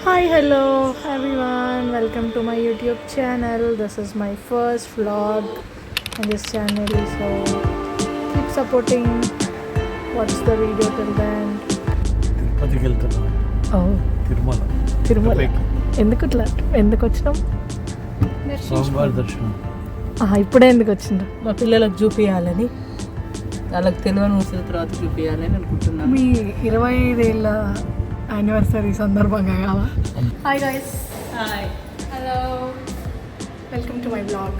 Hi, hello everyone. Welcome to my YouTube channel. This is my first vlog on this channel. So keep supporting. Watch the video till the end. తిరుపతికి వెళ్తున్నాం. Oh, Tirumala. ఎందుకు వచ్చినాం? సోమవారం దర్శనం. ఇప్పుడే ఎందుకు వచ్చిండ్రు? మా పిల్లలకు చూపించాలని, వాళ్ళకి తెలియని ముసలి తర్వాత చూపించాలని అనుకుంటున్నాను. మీ 25 ఏళ్ళ యానివర్సరీ సందర్భంగా కావా? Hi guys. Hi, hello, welcome to my blog.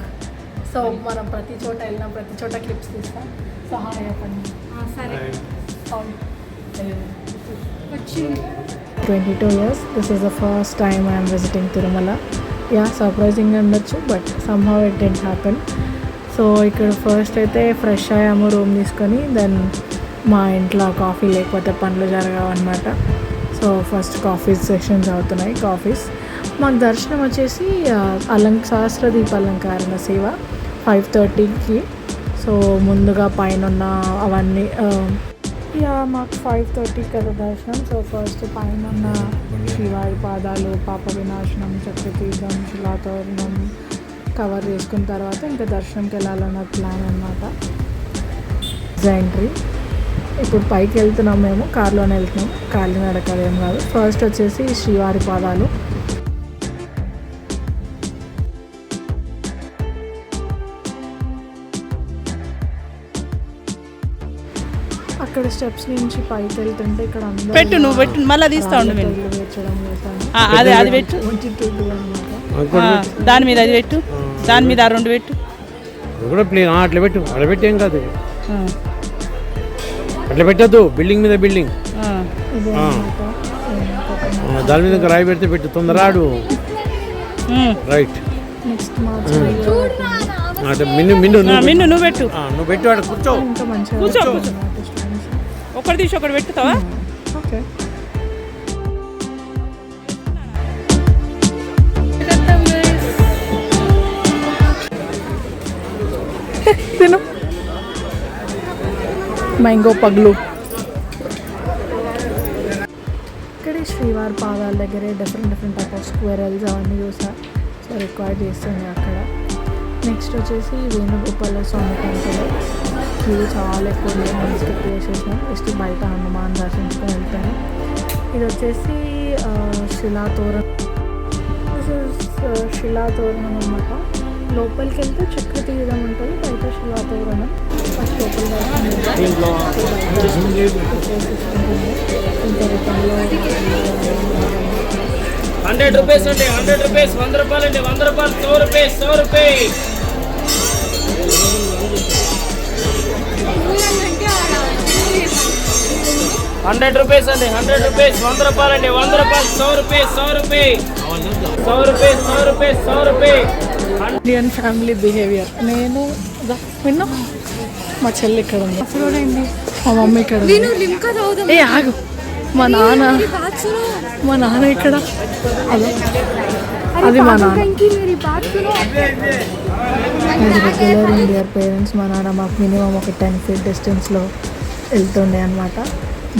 So మనం ప్రతి చోట వెళ్ళినా ప్రతి చోట క్లిప్స్ తీస్తాం. సో హాయ్ చెప్పండి. సరే. 22 years. This is the first time I am visiting Tirumala. Yeah, surprising ఉండొచ్చు, but somehow it didn't happen. So ఇక్కడ ఫస్ట్ అయితే ఫ్రెష్ అయ్యాము రూమ్ తీసుకొని. దెన్ మా ఇంట్లో కాఫీ లేకపోతే పనులు జరగవు అనమాట. సో ఫస్ట్ కాఫీ సెషన్స్ అవుతున్నాయి. కాఫీస్ మాకు దర్శనం వచ్చేసి సహస్రదీప అలంకరణ సేవ 5:30కి. సో ముందుగా పైన అవన్నీ మాకు 5:30 కదా దర్శనం. సో ఫస్ట్ పైన ఉన్న శివారి పాదాలు, పాప వినాశనం, చక్రతీర్థం, శిలాతోరణం కవర్ చేసుకున్న తర్వాత ఇంకా దర్శనంకి వెళ్ళాలన్న ప్లాన్ అనమాట. ఎంట్రీ. ఇప్పుడు పైకి వెళ్తున్నాం, మేము కార్లోనే వెళ్తున్నాం, కాలినడక ఏం కాదు. ఫస్ట్ వచ్చేసి శ్రీవారి పాదాలు. అక్కడ స్టెప్స్ నుంచి పైకి వెళ్తుంటే ఇక్కడ పెట్టు, నువ్వు పెట్టు, మళ్ళీ తీస్తా ఉండు. అది పెట్టు, దాని మీద అది పెట్టు, దాని మీద ఆ రెండు పెట్టు. అట్లా పెట్టు, అట్లా పెట్టి ఏం కాదు, అట్లా పెట్టద్దు. బిల్డింగ్ మీద బిల్డింగ్, దాని మీద రాయి పెడితే పెట్టు, తొందరాడు. రైట్. మిన్ను నువ్వు పెట్టు, నువ్వు పెట్టు, ఆడ కూర్చో. కూర్చో, ఒకటి తీసి ఒకటి పెట్టుతావా? ఓకే. తిను మ్యాంగో పగ్లు. ఇక్కడ శ్రీవారి పాదాల దగ్గరే డిఫరెంట్ టైప్ ఆఫ్ స్క్వేరల్స్ అవన్నీ చూసా. సో రిక్వైర్ చేస్తుంది అక్కడ. నెక్స్ట్ వచ్చేసి వేణుగోపాల స్వామి టెంపుల్. క్యూ చాలా ఎక్కువ స్కిప్ చేసేసాం. జస్ట్ బయట హనుమాన్ దర్శించుకొని వెళ్తాను. ఇది వచ్చేసి శిలాతోరణం. శిలాతోరణం అన్నమాట. లోపలికి వెళ్తే చక్రతీర్థం ఉంటుంది, బయట శిలాతోరణం. ఫస్ట్ ₹100 అండి, ₹100, ₹100 అండి, ₹100, ₹100. ₹100 అండి, ₹100, ₹100 అండి, ₹100, ₹100. Indian family behaviour. నేను విన్నా, మా చెల్లి ఇక్కడ ఉంది, మా మమ్మీ ఇక్కడ ఉంది. ఏ ఆగు, మా నాన్న ఇక్కడ. అది మా నాన్న. Regular Indian parents. మా నాన్న మాకు మినిమం ఒక 10 feet డిస్టెన్స్లో వెళ్తుండే అనమాట.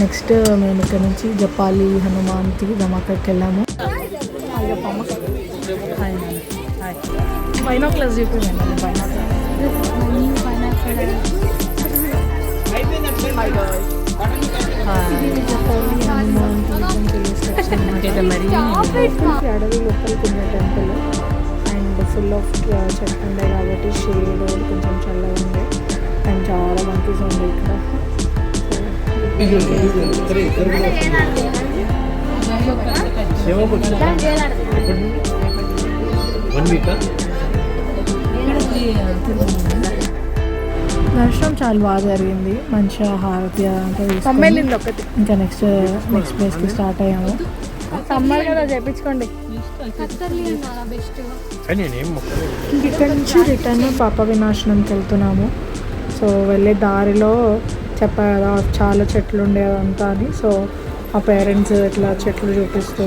నెక్స్ట్ మేము ఇక్కడ నుంచి జపాలి హనుమాన్ తీర్థం అక్కడికి వెళ్ళాము. బైనాక్లర్స్ చూపించండి. అడవి లోపలికి ఉన్న టెంపుల్ అండ్ ఫుల్ ఆఫ్ చెట్లు ఉండే కాబట్టి షేడ్ కొంచెం చల్లగా ఉంది. అండ్ చాలా మంకీస్ ఉంది ఇక్కడ. దర్శనం చాలా బాగా జరిగింది. మంచిగా హారతి అంతా తీసుకెళ్ళింది ఒకటి. ఇంకా నెక్స్ట్ ప్లేస్కి స్టార్ట్ అయ్యాము. సమ్మర్ కదా చేయించుకోండి. ఇక్కడ నుంచి రిటర్న్ పాప వినాశనంకి వెళ్తున్నాము. సో వెళ్ళే దారిలో చెప్పా కదా చాలా చెట్లు ఉండేదంతా అని. సో మా పేరెంట్స్ ఇట్లా చెట్లు చూపిస్తూ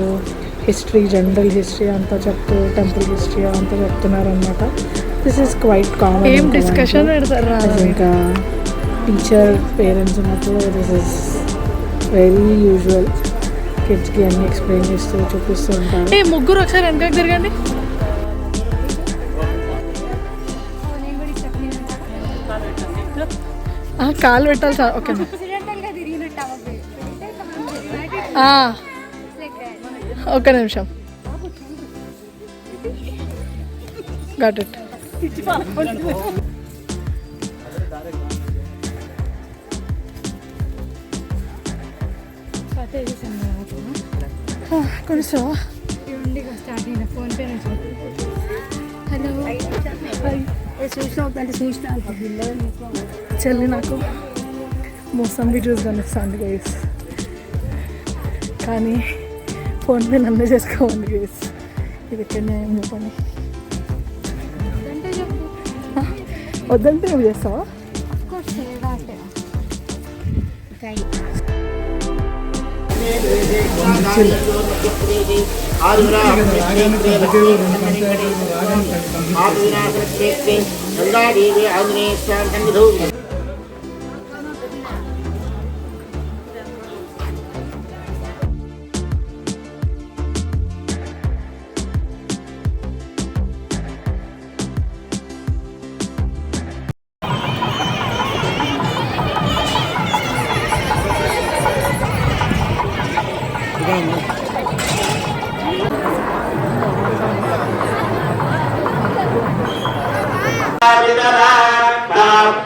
హిస్టరీ, జనరల్ హిస్టరీ అంతా చెప్తూ, టెంపుల్ హిస్టరీ అంతా చెప్తున్నారు అనమాట. This is quite common. ఏం డిస్కషన్ పెడతారు ఇంకా టీచర్ పేరెంట్స్ ఉన్నప్పుడు దిస్ ఈస్ వెరీ యూజువల్. కిడ్స్కి అన్ని ఎక్స్ప్లెయిన్ చేస్తూ చూపిస్తూ ఉంటారు. ముగ్గురు ఒకసారి వెనకకి తిరగండి. కాలు పెట్టాలి సార్. ఓకేనా? ఒక్క నిమిషం. Got it. కొంచెం హలో చెల్లి నాకు మోసంబి జ్యూస్ కనిపిస్తుంది గైస్, కానీ ఫోన్పే నన్నే చేసుకోండి గైస్. ఇది ఎక్కడనే ఏం పని వద్దంటే నువ్వు చేస్తావా?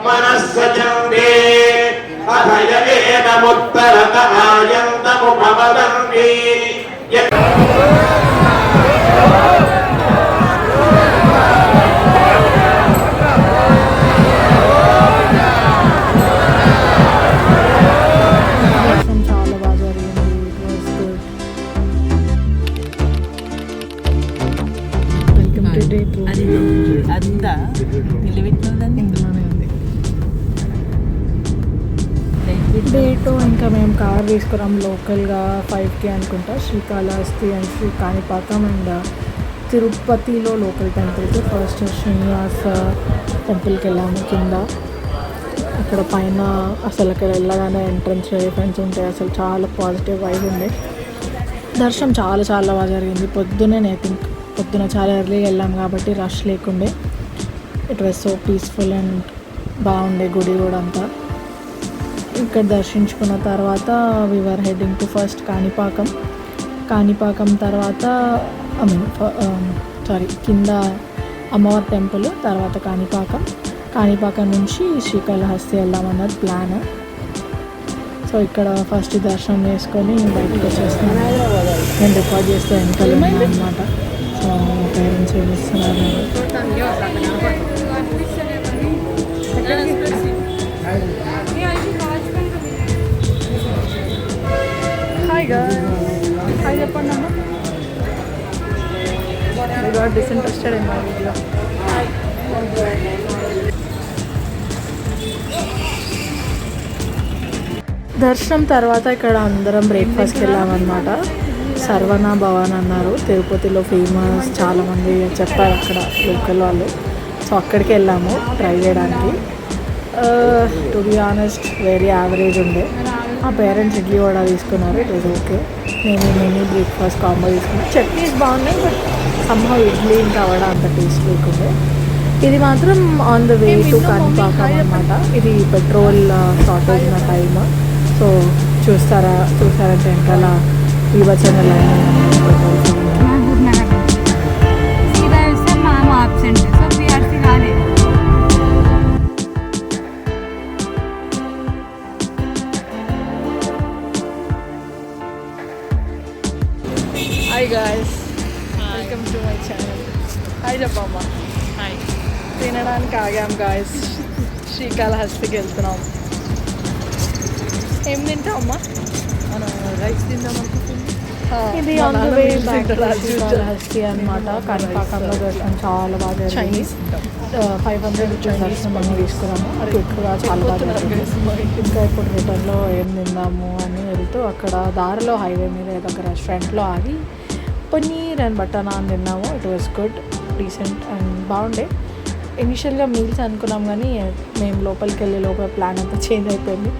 మనస్సజందే అభయముత్తరత ఆయంతముపవదంతి. చాలా బాగా జరిగింది. Welcome to day 2. అంతా నిలబెట్టినదండి ఇందులోనే ఉంది డే 2. ఇంకా మేము కార్ తీసుకున్నాం లోకల్గా 5K అనుకుంటా. శ్రీకాళహస్తి అండ్ శ్రీ కాణిపాకం అండ్ తిరుపతిలో లోకల్ టెంపుల్కి. ఫస్ట్ శ్రీనివాస టెంపుల్కి వెళ్ళాము కింద. అక్కడ పైన అసలు అక్కడ వెళ్ళగానే ఎంట్రన్స్ ఫ్రెండ్స్ ఉంటాయి. అసలు చాలా పాజిటివ్ వైబ్ ఉండే. దర్శనం చాలా చాలా బాగా జరిగింది. పొద్దునే ఐ థింక్ పొద్దున చాలా ఎర్లీగా వెళ్ళాం కాబట్టి రష్ లేకుండే. It was so peaceful and బాగుండే గుడి కూడా అంతా. ఇక్కడ దర్శించుకున్న తర్వాత we were heading to first Kanipakam. Kanipakam తర్వాత కింద అమ్మవారి టెంపుల్, తర్వాత కాణిపాకం. కాణిపాకం నుంచి శ్రీకాళహస్తి వెళ్దామన్నది ప్లాన్. సో ఇక్కడ ఫస్ట్ దర్శనం చేసుకొని బయటకు వచ్చేస్తున్నాను. నేను రికార్డ్ చేస్తే వెనకాల అనమాట. సో పేరెంట్స్ ఏమిస్తున్నారు. హాయ్ గాయ్స్, హాయ్ చెప్పండి అమ్మ. You got disinterested in my video. దర్శనం తర్వాత ఇక్కడ అందరం బ్రేక్ఫాస్ట్కి వెళ్ళామన్నమాట. సర్వనా భవన్ అన్నారు, తిరుపతిలో ఫేమస్. చాలామంది చెప్పారు అక్కడ లోకల్ వాళ్ళు. సో అక్కడికి వెళ్ళాము ట్రై చేయడానికి. To be honest very average ఉండే. మా పేరెంట్స్ ఇడ్లీ వడ తీసుకున్నారు, ఇట్ వాజ్ ఓకే. నేను మినీ బ్రేక్ఫాస్ట్ కాంబో తీసుకున్నాను. చట్నీస్ బాగున్నాయి, బట్ సంహౌ ఇడ్లీ ఇంకా వడ అంత టేస్ట్ లేకుండే. ఇది మాత్రం on the way to Kanipakam అనమాట. ఇది పెట్రోల్ షార్టేజ్ ఉన్న టైమ్. సో చూసారంటే వెనకాల వివచన line hi guys, welcome to my channel. Hi చెప్పమ్మా. హాయ్. తినడానికి ఆగాం గాయ్స్. శ్రీకాళహస్తికి వెళ్తున్నాం. ఏం తింటాం అమ్మా? మనం రైస్ తిందాం అనుకుంటుంది. ఇది on the way back to Srikalahasti అనమాట. కాణిపాకంలో దర్శనం చాలా బాగా చైనీస్ 500 రూపీస్ దర్శనం అన్నీ తీసుకున్నాము. క్విక్గా చాలా బాగా జరిగింది. ఇంకా ఇప్పుడు రిటర్న్లో ఏం తిందాము అని వెళ్తూ అక్కడ దారిలో హైవే మీద ఏదో ఒక రెస్టారెంట్లో ఆగి పన్నీర్ అండ్ బటర్ నాన్ తిన్నాము. It was good, decent and బాగుండే. ఇనిషియల్గా మీల్స్ అనుకున్నాం, కానీ మేము లోపలికి వెళ్ళే లోపల ప్లాన్ అంతా చేంజ్ అయిపోయింది.